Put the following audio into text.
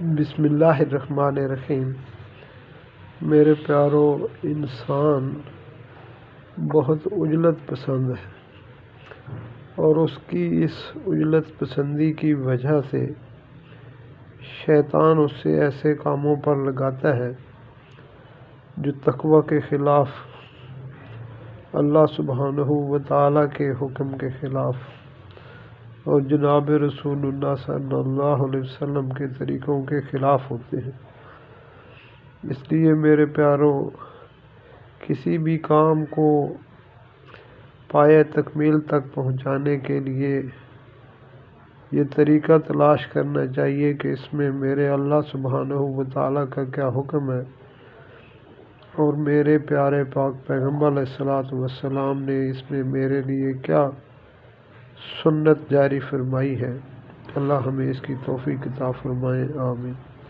بسم اللہ الرحمن الرحیم۔ میرے پیارو، انسان بہت عجلت پسند ہے اور اس کی اس عجلت پسندی کی وجہ سے شیطان اس سے ایسے کاموں پر لگاتا ہے جو تقوی کے خلاف، اللہ سبحانہ و تعالیٰ کے حکم کے خلاف اور جناب رسول اللہ صلی اللہ علیہ وسلم کے طریقوں کے خلاف ہوتے ہیں۔ اس لیے میرے پیارو، کسی بھی کام کو پایۂ تکمیل تک پہنچانے کے لیے یہ طریقہ تلاش کرنا چاہیے کہ اس میں میرے اللہ سبحانہ و تعالیٰ کا کیا حکم ہے اور میرے پیارے پاک پیغمبر علیہ السلام نے اس میں میرے لیے کیا سنت جاری فرمائی ہے۔ اللہ ہمیں اس کی توفیق عطا فرمائے، آمین۔